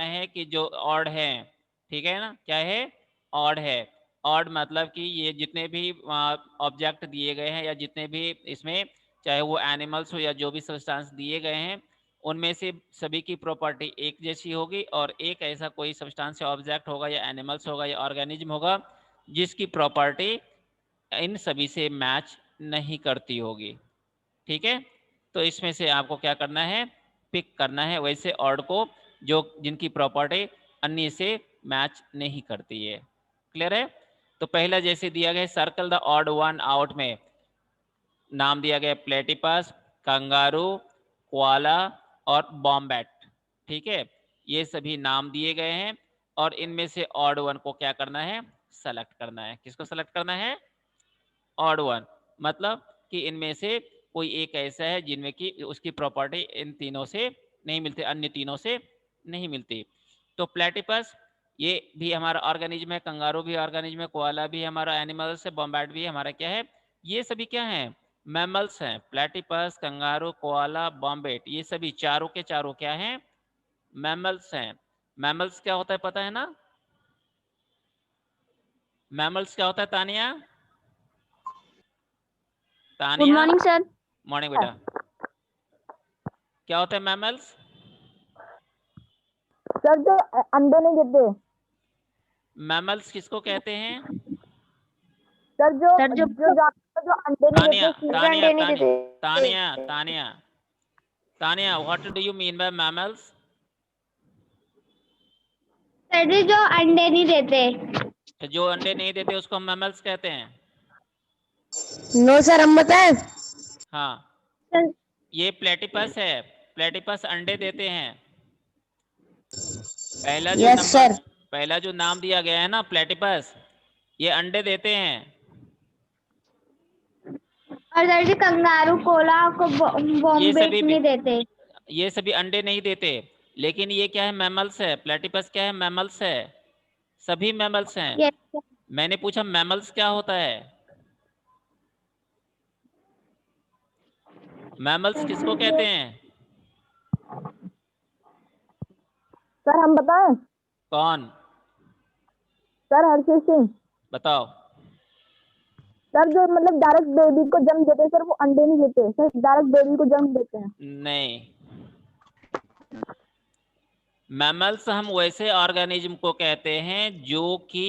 है कि जो ऑड है, ठीक है ना, क्या है, ऑड है। ऑड मतलब कि ये जितने भी ऑब्जेक्ट दिए गए हैं या जितने भी इसमें, चाहे वो एनिमल्स हो या जो भी सब्सटेंस दिए गए हैं, उनमें से सभी की प्रॉपर्टी एक जैसी होगी, और एक ऐसा कोई सब्सटेंस या ऑब्जेक्ट होगा या एनिमल्स होगा या ऑर्गेनिज्म होगा जिसकी प्रॉपर्टी इन सभी से मैच नहीं करती होगी। ठीक है, तो इसमें से आपको क्या करना है, पिक करना है वैसे ऑड को जो जिनकी प्रॉपर्टी अन्य से मैच नहीं करती है। क्लियर है? तो पहला जैसे दिया गया circle the odd one out में नाम दिया गया प्लेटिपस, कंगारू, कोआला और बॉम्बैट। ठीक है, ये सभी नाम दिए गए हैं और इनमें से ऑड वन को क्या करना है, सेलेक्ट करना है। किसको सेलेक्ट करना है, ऑड वन, मतलब कि इनमें से कोई एक ऐसा है जिनमें की उसकी प्रॉपर्टी इन तीनों से नहीं मिलती, अन्य तीनों से नहीं मिलती। तो प्लेटिपस ये भी हमारा ऑर्गेनिज्म है, कंगारू भी ऑर्गेनिज्म है, कोआला भी हमारा एनिमल्स है, बॉम्बैट भी हमारा क्या है, ये सभी क्या है, मैमल्स हैं। प्लेटिपस, कंगारू, कोआला, बॉम्बेट, ये सभी चारों के चारों क्या हैं, मैमल्स हैं। मैमल्स क्या होता है पता है ना, मैमल्स क्या होता है Tania? Good Tania, morning sir. Morning बेटा। क्या होता है मैमल्स? सर जो अंडे नहीं देते। मैमल्स किसको कहते हैं? सर जो जानवर जो अंडे नहीं तानिया, देते, तानिया, अंडे नहीं तानिया, देते। Tania, Tania, Tania, what do you mean by mammals? Sir ji जो अंडे नहीं देते। तो जो अंडे नहीं देते उसको हम मैमल्स कहते हैं। नो सर, हम बताएं। हाँ, सर, ये प्लेटिपस है, प्लेटिपस अंडे देते हैं। पहला जो यस नंबर, सर। पहला जो नाम दिया गया है ना प्लेटिपस, ये अंडे देते हैं। और सर जी कंगारू, कोला को ये बॉम्बेट सभी भी, नहीं देते। ये सभी अंडे नहीं देते, लेकिन ये क्या है, मैमल्स है। प्लेटिपस क्या है, मैमल्स है, सभी मैमल्स हैं। Yes sir. मैंने पूछा मैमल्स क्या होता है, मैमल्स किसको कहते हैं? सर हम बताएं। कौन, सर हर्षित सिंह। बताओ। सर जो मतलब डायरेक्ट बेबी को जन्म देते हैं सर, वो अंडे नहीं देते सर, डायरेक्ट बेबी को जन्म देते हैं। नहीं, मैमल्स हम वैसे ऑर्गेनिज्म को कहते हैं जो कि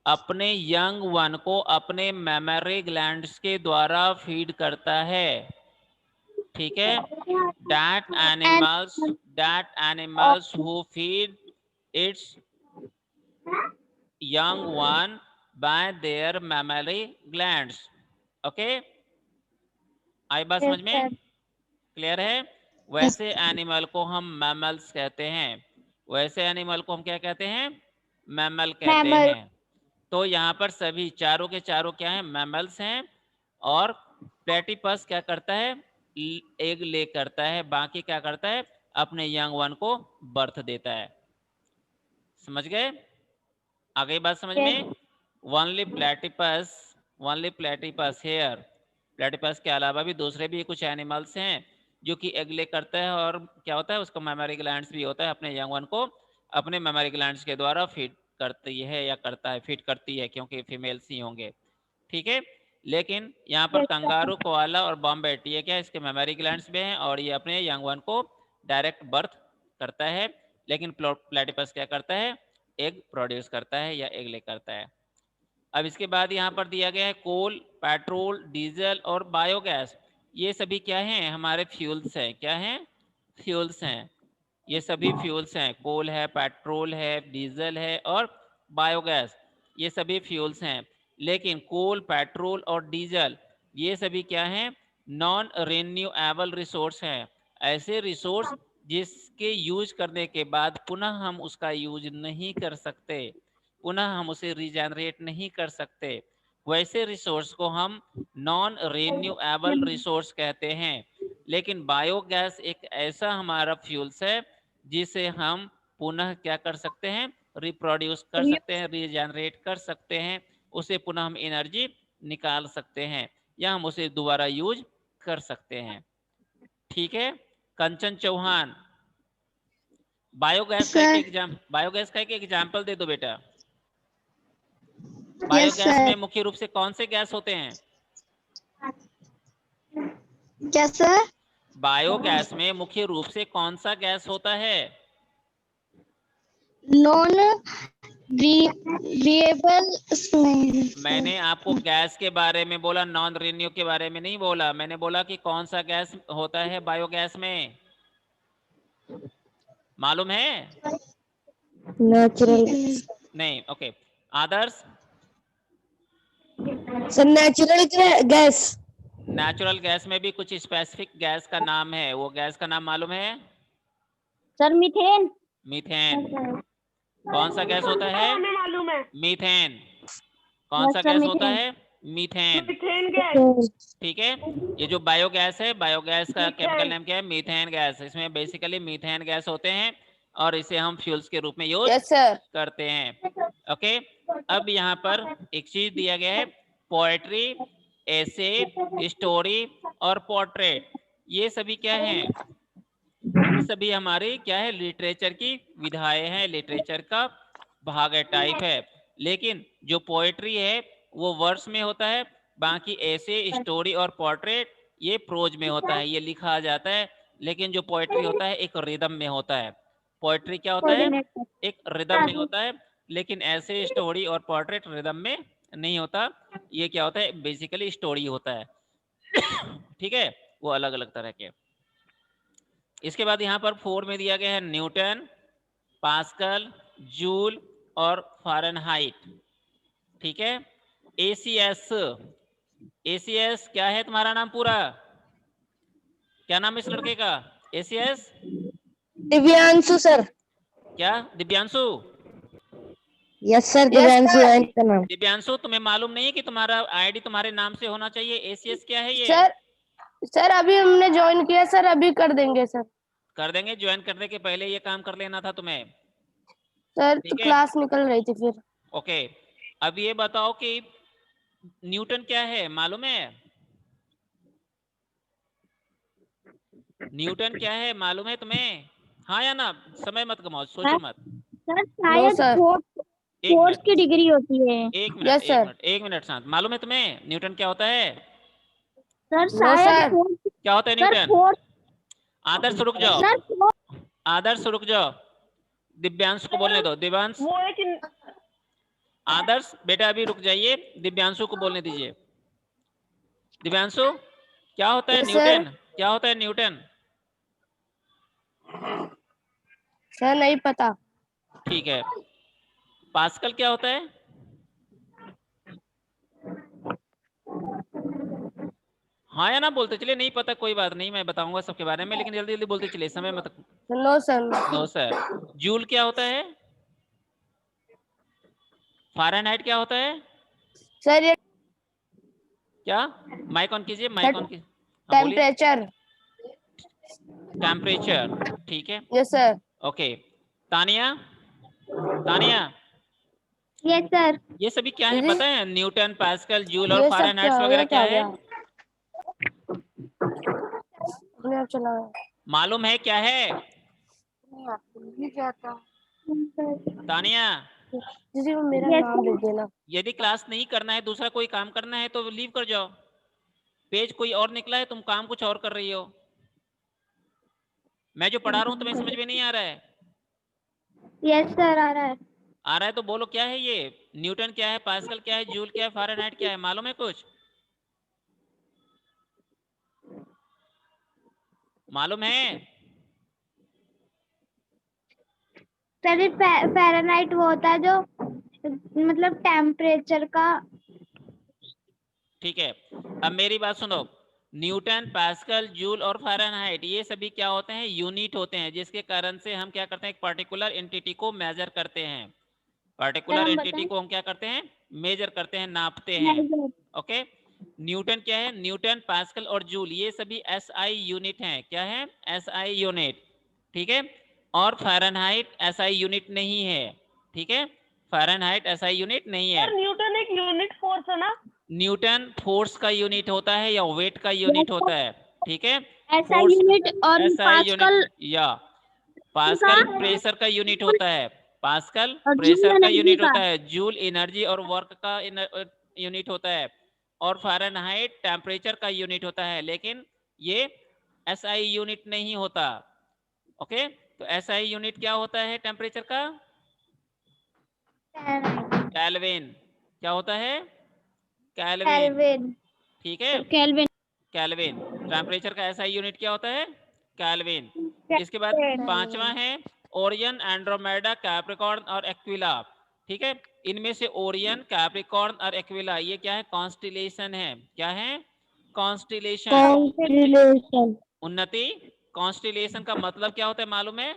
अपने यंग वन को अपने मैमरी ग्लैंड्स के द्वारा फीड करता है। ठीक है, that and animals, that animals who feed its young one by their mammary glands। Okay, I बात समझ यस में, सर। क्लियर है? वैसे एनिमल को हम मैमल्स कहते हैं, वैसे एनिमल को हम क्या कहते हैं, मैमल कहते मैमल। हैं। तो यहाँ पर सभी चारों के चारों क्या हैं, मैमल्स हैं। और प्लेटिपस क्या करता है, एग ले करता है, बाकी क्या करता है, अपने यंग वन को बर्थ देता है। समझ गए? आ गई बात समझ में? Only platypus, only platypus here, platypus के अलावा भी दूसरे भी कुछ एनिमल्स हैं जो कि एग ले करता है, और क्या होता है उसको मेमोरी ग्लैंड्स भी होता है, अपने यंग वन को अपने मेमोरी ग्लैंड्स के द्वारा फीड करती है या करता है, फीड करती है, क्योंकि फीमेल्स ही होंगे। ठीक है, लेकिन यहाँ पर कंगारू, कोआला और बॉम्बेट ये क्या, इसके मेमोरी ग्लैंड्स में है और ये अपने यंग वन को डायरेक्ट बर्थ करता है। लेकिन प्लेटिपस क्या करता है, एग प्रोड्यूस करता है या एग ले करता है। अब इसके बाद यहाँ पर दिया गया है कोल, पेट्रोल, डीजल और बायोगैस। ये सभी क्या हैं, हमारे फ्यूल्स हैं। क्या हैं, फ्यूल्स हैं। ये सभी फ्यूल्स हैं, कोल है, पेट्रोल है, डीजल है और बायोगैस, ये सभी फ्यूल्स हैं। लेकिन कोल, पेट्रोल और डीजल ये सभी क्या हैं, नॉन रिन्यूएबल रिसोर्स हैं। ऐसे रिसोर्स जिसके यूज करने के बाद पुनः हम उसका यूज नहीं कर सकते, पुनः हम उसे रिजेनरेट नहीं कर सकते, वैसे रिसोर्स को हम नॉन रिन्यूएबल रिसोर्स कहते हैं। लेकिन बायोगैस एक ऐसा हमारा फ्यूल्स है जिसे हम पुनः क्या कर सकते हैं, रिप्रोड्यूस कर सकते हैं, रिजेनरेट कर सकते हैं, उसे पुनः हम एनर्जी निकाल सकते हैं या हम उसे दोबारा यूज कर सकते हैं। ठीक है, कंचन चौहान, बायोगैस का एक एग्जाम्पल दे दो बेटा। Yes, biogas sir. में मुख्य रूप से कौन से गैस होते हैं? क्या सर? बायोगैस में मुख्य रूप से कौन सा गैस होता है? Non renewable. मैंने आपको गैस के बारे में बोला, नॉन रिन्यू के बारे में नहीं बोला। मैंने बोला कि कौन सा गैस होता है बायोगैस में, मालूम है? नेचुरल। नहीं, okay. Adarsh? Sir natural gas. Natural gas में भी कुछ स्पेसिफिक गैस का नाम है, वो गैस का नाम मालूम है? Sir methane. मीथेन। कौन सा गैस होता है? हमें मालूम है। मीथेन। कौन सा गैस होता है? मीथेन। Methane gas. ठीक है। ये जो बायोगैस है, बायोगैस का केमिकल नेम क्या है? Methane gas. इसमें बेसिकली मीथेन गैस होते हैं और इसे हम फ्यूल्स के रूप में यूज करते हैं। ओके। अब यहाँ पर एक चीज दिया गया है, पोएट्री, एसे, स्टोरी और पोर्ट्रेट। ये सभी क्या हैं? ये सभी हमारी क्या है? लिटरेचर की विधाएं हैं, लिटरेचर का भाग है, टाइप है। लेकिन जो पोएट्री है वो वर्स में होता है, बाकी ऐसे, स्टोरी और पोर्ट्रेट ये प्रोज में होता है, ये लिखा जाता है। लेकिन जो पोएट्री होता है एक रिदम में होता है। पोएट्री क्या होता है? एक रिदम में होता है। लेकिन ऐसे, स्टोरी और पोर्ट्रेट रिदम में नहीं होता। ये क्या होता है? बेसिकली स्टोरी होता है। ठीक है, वो अलग अलग तरह के। इसके बाद यहाँ पर 4 में दिया गया है न्यूटन, पास्कल, जूल और फ़ारेनहाइट। ठीक है। एसीएस, एसीएस क्या है तुम्हारा नाम पूरा? क्या नाम है इस लड़के का? एसीएस? दिव्यांशु सर। क्या? दिव्यांशु? यस सर, दिव्यांशु है इनका नाम। दिव्यांशु, तुम्हें मालूम नहीं है कि तुम्हारा आईडी तुम्हारे नाम से होना चाहिए? एसीएस क्या है ये? सर अभी हमने ज्वाइन किया सर, अभी कर देंगे सर। कर देंगे। ज्वाइन करने के पहले ये काम कर लेना था तुम्हें। सर तो ठीक है, क्लास निकल रही थी फिर। ओके। अब ये बताओ कि न्यूटन क्या है, मालूम है? न्यूटन क्या है, मालूम है तुम्हें? हाँ या ना? समय मत गमाओ, सोचो मत। सर शायद फोर्स की डिग्री होती है। एक मिनट, एक मिनट शांत। मालूम है तुम्हें न्यूटन क्या होता है? सर शायद क्या होता है न्यूटन? आदर्श रुक जाओ, आदर्श रुक जाओ। दिव्यांशु को बोलने दो। दिव्यांश, आदर्श बेटा अभी रुक जाइए, दिव्यांशु को बोलने दीजिए। दिव्यांशु, क्या होता है न्यूटन? क्या होता है न्यूटन? सर नहीं पता। ठीक है। पास्कल क्या होता है? हाँ या ना बोलते चलिए। नहीं पता कोई बात नहीं, मैं बताऊंगा सबके बारे में, लेकिन जल्दी जल्दी बोलते चलिए, समय मत। No sir. No sir. Joule क्या होता है? फ़ारेनहाइट क्या होता है? सर ये क्या? माइक ऑन कीजिए, माइक ऑन कीजिए। टेम्परेचर। टेम्परेचर, ठीक है। Yes sir. Okay. Tania, Tania, yes sir. ये सभी क्या है पता है? न्यूटन, पास्कल, जूल और ये सब फ़ारेनहाइट क्या वगैरह क्या है? चला मालूम है क्या है? तानिया, जी मेरा नाम लिख देना। यदि क्लास नहीं करना है, दूसरा कोई काम करना है तो लीव कर जाओ। पेज कोई और निकला है, तुम काम कुछ और कर रही हो। मैं जो पढ़ा रहा हूँ तुम्हें समझ में नहीं आ रहा है? यस सर आ रहा है। आ रहा है तो बोलो क्या है ये? न्यूटन क्या है, पास्कल क्या है, जूल क्या है, फ़ारेनहाइट क्या है? मालूम है कुछ? मालूम है? सर फ़ारेनहाइट वो होता है जो मतलब टेम्परेचर का। ठीक है, अब मेरी बात सुनो। न्यूटन, पास्कल, जूल और फ़ारेनहाइट ये सभी क्या होते हैं? यूनिट होते हैं, जिसके कारण से हम क्या करते हैं? एक पर्टिकुलर एंटिटी को मेजर करते हैं। पर्टिकुलर एंटिटी को हम क्या करते हैं? मेजर करते हैं, नापते हैं। ओके। न्यूटन क्या है? न्यूटन, पास्कल और जूल ये सभी एसआई यूनिट हैं। क्या है? SI unit. ठीक है। और फ़ारेनहाइट एसआई यूनिट नहीं है। ठीक है, फ़ारेनहाइट एसआई यूनिट नहीं है। न्यूटन एक यूनिट फोर्स है ना? न्यूटन फोर्स का यूनिट होता है या वेट का यूनिट होता है? ठीक है, एसआई यूनिट और एसआई यूनिट पास्कल। या पास्कल प्रेशर का यूनिट होता है, पास्कल और प्रेशर जूल का एनर्जी यूनिट का। होता है, जूल एनर्जी और वर्क का यूनिट होता है, और फ़ारेनहाइट टेम्परेचर का यूनिट होता है, लेकिन ये एसआई यूनिट नहीं होता। ओके, तो एसआई यूनिट क्या होता है टेम्परेचर का? केल्विन। क्या होता है? केल्विन। ठीक है, केल्विन। केल्विन। टेम्परेचर का एसआई यूनिट क्या होता है? केल्विन। इसके बाद पांचवा है ओरियन, एंड्रोमेडा, कैप्रिकॉर्न और एक्विला। ठीक है, इनमें से ओरियन, कैप्रिकॉर्न और एक्विला ये क्या है? कॉन्स्टिलेशन है। क्या है? कॉन्स्टिलेशन। उन्नति, कॉन्स्टिलेशन का मतलब क्या होता है मालूम है?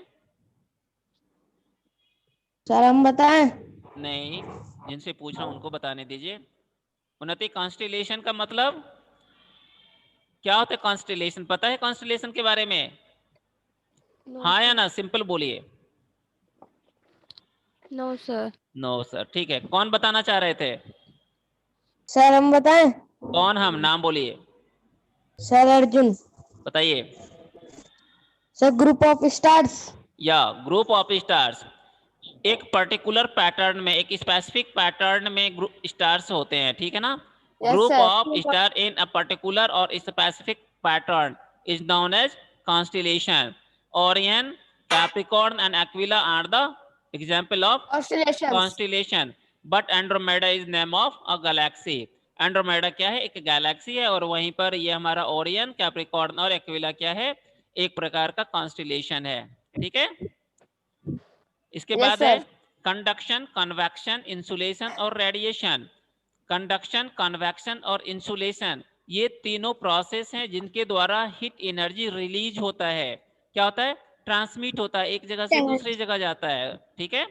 सर हम बताएं? नहीं, जिनसे पूछ रहा हूं उनको बताने दीजिए। उन्नति, कॉन्स्टिलेशन का मतलब क्या होता है? कॉन्स्टिलेशन पता है कॉन्स्टिलेशन के बारे में? हाँ या ना, सिंपल बोलिए। No sir. No sir. ठीक है, कौन बताना चाह रहे थे? सर हम बताएं? कौन? हम नाम बोलिए। सर अर्जुन। बताइए। Sir group of stars. या ग्रुप ऑफ स्टार्स, एक पर्टिकुलर पैटर्न में, एक स्पेसिफिक पैटर्न में ग्रुप स्टार्स होते हैं, ठीक है ना? Group of star in a particular और specific pattern is known as constellation. Orion, Capricorn and Aquila are the example of constellation, but Andromeda is name of a galaxy. Andromeda क्या है? एक Galaxy है, और वहीं पर ये हमारा ओरियन, कैप्रिकॉर्न और एक्विला क्या है? एक प्रकार का कॉन्स्टिलेशन है। ठीक है, इसके बाद है कंडक्शन, कन्वेक्शन, इंसुलेशन और रेडिएशन। कंडक्शन, कन्वेक्शन और इंसुलेशन ये तीनों प्रोसेस हैं जिनके द्वारा हीट एनर्जी रिलीज होता है। क्या होता है? ट्रांसमिट होता है, एक जगह से दूसरी जगह जाता है। ठीक है,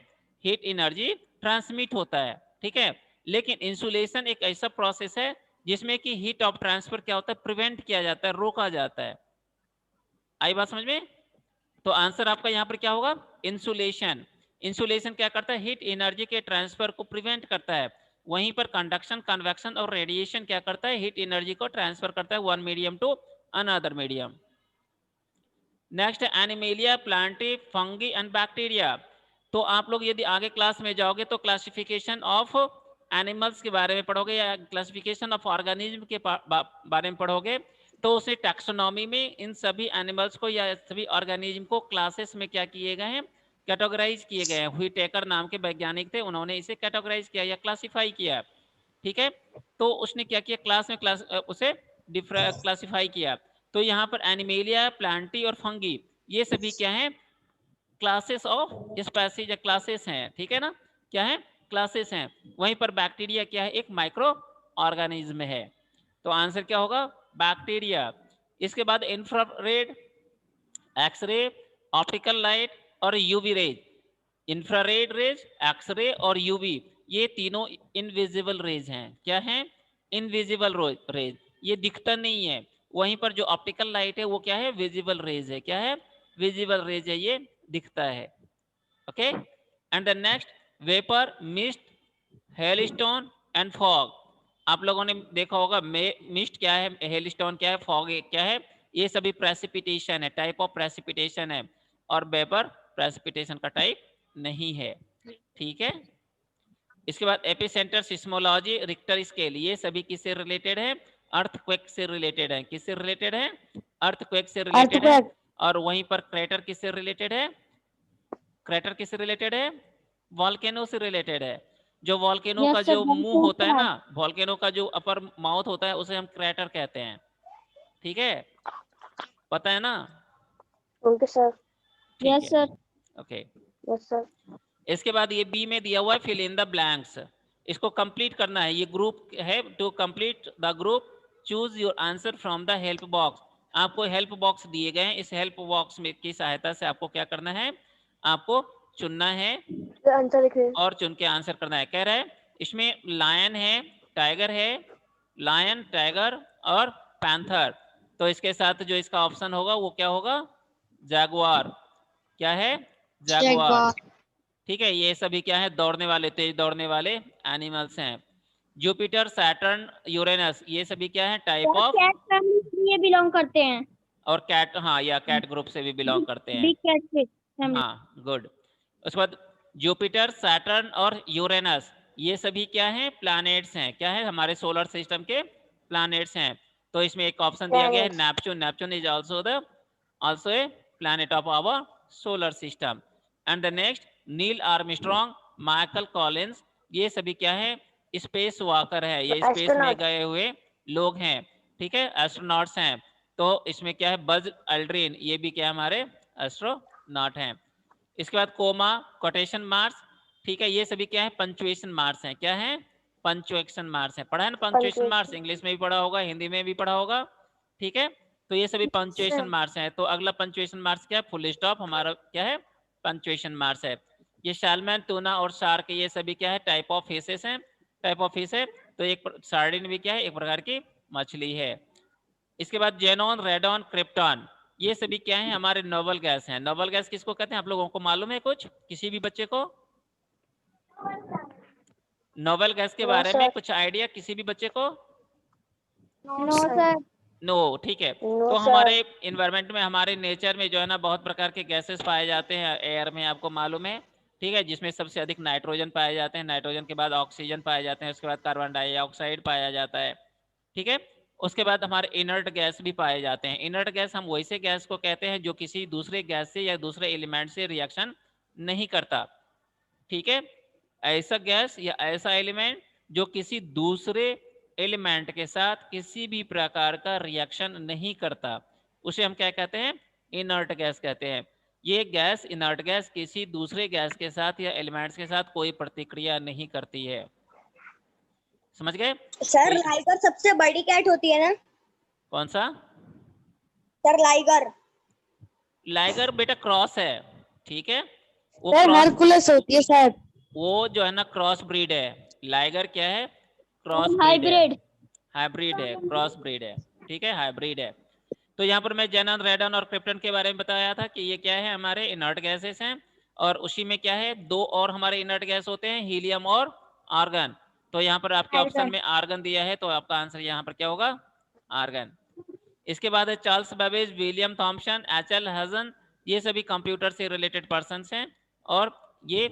हीट एनर्जी ट्रांसमिट होता है। ठीक है, लेकिन इंसुलेशन एक ऐसा प्रोसेस है जिसमें कि हीट ऑफ ट्रांसफर क्या होता है? प्रिवेंट किया जाता है, रोका जाता है। आई बात समझ में? तो आंसर आपका यहाँ पर क्या होगा? इंसुलेशन। इंसुलेशन क्या करता है? हीट एनर्जी के ट्रांसफर को प्रिवेंट करता है। वहीं पर कंडक्शन, कन्वेक्शन और रेडिएशन क्या करता है? हीट एनर्जी को ट्रांसफर करता है one medium to another medium. Next है Animalia, Plantae, Fungi and Bacteria. तो आप लोग यदि आगे क्लास में जाओगे तो क्लासिफिकेशन ऑफ एनिमल्स के बारे में पढ़ोगे या क्लासिफिकेशन ऑफ ऑर्गेनिज्म के बारे में पढ़ोगे, तो उसे टैक्सोनॉमी में इन सभी एनिमल्स को या सभी ऑर्गेनिज्म को क्लासेस में क्या किए गए हैं? कैटेगराइज किए गए हैं। व्हिटेकर नाम के वैज्ञानिक थे, उन्होंने इसे कैटेगराइज किया या क्लासिफाई किया। ठीक है, तो उसने क्या किया? क्लास में उसे क्लासिफाई किया। तो यहाँ पर एनिमेलिया, प्लांटी और फंगी ये सभी क्या है? क्लासेस ऑफ स्पीशीज या क्लासेस हैं। ठीक है ना, क्या है? क्लासेस हैं। वहीं पर बैक्टीरिया क्या है? एक माइक्रो ऑर्गेनिज्म है। तो आंसर क्या होगा? बैक्टीरिया। इसके बाद इंफ्रारेड, एक्सरे, ऑप्टिकल लाइट और UV rays. Infrared rays, X-ray और यूवी ये तीनों इनविजिबल रेज हैं। क्या है? इनविजिबल रेज, ये दिखता नहीं है। वहीं पर जो ऑप्टिकल लाइट है वो क्या है? विजिबल रेज है। क्या है? विजिबल रेज है, ये दिखता है। Okay, and the next vapour, mist, hailstone and fog. आप लोगों ने देखा होगा मिस्ट क्या है, हेलस्टोन क्या है, फॉग क्या है? ये सभी प्रेसिपिटेशन है, टाइप ऑफ प्रेसिपिटेशन है, और वेपर प्रेसिपिटेशन का टाइप नहीं है। ठीक है, इसके बाद एपिसेंटर, सिस्मोलॉजी, रिक्टर स्केल ये सभी किससे रिलेटेड है? अर्थक्वेक से रिलेटेड है। किससे रिलेटेड है? अर्थक्वेक से रिलेटेड है। और वहीं पर क्रेटर किससे रिलेटेड है? क्रेटर किससे रिलेटेड है? वॉल्केनो से रिलेटेड है। जो वॉल्केनो का जो मुंह होता है ना, वॉल्केनो का जो अपर माउथ होता है उसे हम क्रेटर कहते हैं। ठीक है, पता है ना? Okay sir. ठीक है, ओके। Yes sir. इसके बाद ये बी में दिया हुआ है फिल इन द ब्लैंक्स, इसको कंप्लीट करना है। ये ग्रुप है, to complete the group choose your answer from the help box. आपको हेल्प बॉक्स दिए गए हैं, इस हेल्प बॉक्स में की सहायता से आपको क्या करना है? आपको चुनना है आंसर लिखिए और चुन के आंसर करना है। कह रहा है इसमें लायन है, टाइगर है, लायन, टाइगर और पैंथर। तो इसके साथ जो इसका ऑप्शन होगा वो क्या होगा? जैगुआर। क्या है? जैगुआर। ठीक है, ये सभी क्या है? दौड़ने वाले, तेज दौड़ने वाले एनिमल्स हैं। जुपिटर, सैटर्न, यूरेनस ये सभी क्या है? Type of. कैट फैमिली से ये बिलोंग करते हैं। और कैट, हाँ, या कैट ग्रुप से भी बिलोंग करते हैं। Big cat fish. हाँ, गुड। उसके बाद जुपिटर, सैटर्न और यूरेनस, ये सभी क्या हैं? प्लैनेट्स हैं। क्या है? हमारे सोलर सिस्टम के प्लैनेट्स हैं। तो इसमें एक ऑप्शन दिया गया है Neptune. Neptune is also a planet of our solar system. And the next, Neil Armstrong, Michael Collins, ये सभी क्या है? स्पेस वॉकर है, ये स्पेस में गए हुए लोग हैं। ठीक है, एस्ट्रोनॉट्स हैं। तो इसमें क्या है? बज अल्ड्रिन, ये भी क्या हमारे एस्ट्रोनॉट हैं। इसके बाद कोमा, कोटेशन मार्क्स, ठीक है, ये सभी क्या है? पंचुएशन मार्क्स हैं। क्या है? पंचुएशन मार्क्स हैं। पढ़ा है ना पंचुएशन मार्क्स? इंग्लिश में भी पढ़ा होगा, हिंदी में भी पढ़ा होगा। ठीक है, तो ये सभी पंचुएशन मार्क्स हैं। तो अगला पंचुएशन मार्क्स क्या है? फुल स्टॉप हमारा क्या है? पंचुएशन मार्क्स है। ये सैल्मन, टूना और शार्क, ये सभी क्या है? टाइप ऑफ फिशेस हैं। टाइप ऑफ फिश है। तो एक सार्डिन भी क्या है? एक प्रकार की मछली है। इसके बाद जेनॉन, रेडॉन, क्रिप्टॉन, ये सभी क्या है? हमारे नोबल गैस हैं। नोबल गैस किसको कहते हैं? आप लोगों को मालूम है कुछ? किसी भी बच्चे को नोबल गैस के बारे में कुछ आइडिया? किसी भी बच्चे को? No sir. नो, ठीक है। तो हमारे इन्वायरमेंट में, हमारे नेचर में जो है ना, बहुत प्रकार के गैसेस पाए जाते हैं एयर में, आपको मालूम है। ठीक है, जिसमें सबसे अधिक नाइट्रोजन पाए जाते हैं, नाइट्रोजन के बाद ऑक्सीजन पाए जाते हैं, उसके बाद कार्बन डाइऑक्साइड पाया जाता है। ठीक है, उसके बाद हमारे इनर्ट गैस भी पाए जाते हैं। इनर्ट गैस हम वैसे गैस को कहते हैं जो किसी दूसरे गैस से या दूसरे एलिमेंट से रिएक्शन नहीं करता। ठीक है, ऐसा गैस या ऐसा एलिमेंट जो किसी दूसरे एलिमेंट के साथ किसी भी प्रकार का रिएक्शन नहीं करता, उसे हम क्या कहते हैं? इनर्ट गैस कहते हैं। ये गैस, इनर्ट गैस, किसी दूसरे गैस के साथ या एलिमेंट्स के साथ कोई प्रतिक्रिया नहीं करती है। समझ गए? सर तो लाइगर सबसे बड़ी कैट होती है ना? कौन सा? Sir liger. लाइगर बेटा क्रॉस है। ठीक है, वो सर क्रॉस, हरकुलस होती है सर। वो जो है ना क्रॉस ब्रीड है। लाइगर क्या है? क्रॉस ब्रीड है, हाइब्रिड। हाइब्रिड है, क्रॉस ब्रीड है। ठीक है, हाइब्रिड है। तो यहाँ पर मैं जेनन, रेडन और क्रिप्टन के बारे में बताया था कि ये क्या है? हमारे इनर्ट गैसेस हैं। और उसी में क्या है? दो और हमारे इनर्ट गैस होते हैं, हीलियम और आर्गन। तो यहाँ पर आपके ऑप्शन में आर्गन दिया है, तो आपका आंसर यहाँ पर क्या होगा? आर्गन। इसके बाद है Charles Babbage, William Thomson, H L. Hasan, ये सभी कंप्यूटर से रिलेटेड पर्सन हैं। और ये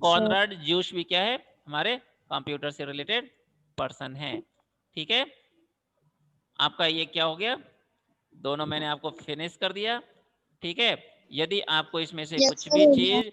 कॉनराड जूश भी क्या है? हमारे कंप्यूटर से रिलेटेड पर्सन है। ठीक है, आपका ये क्या हो गया? दोनों मैंने आपको फिनिश कर दिया। ठीक है, यदि आपको इसमें से कुछ भी चीज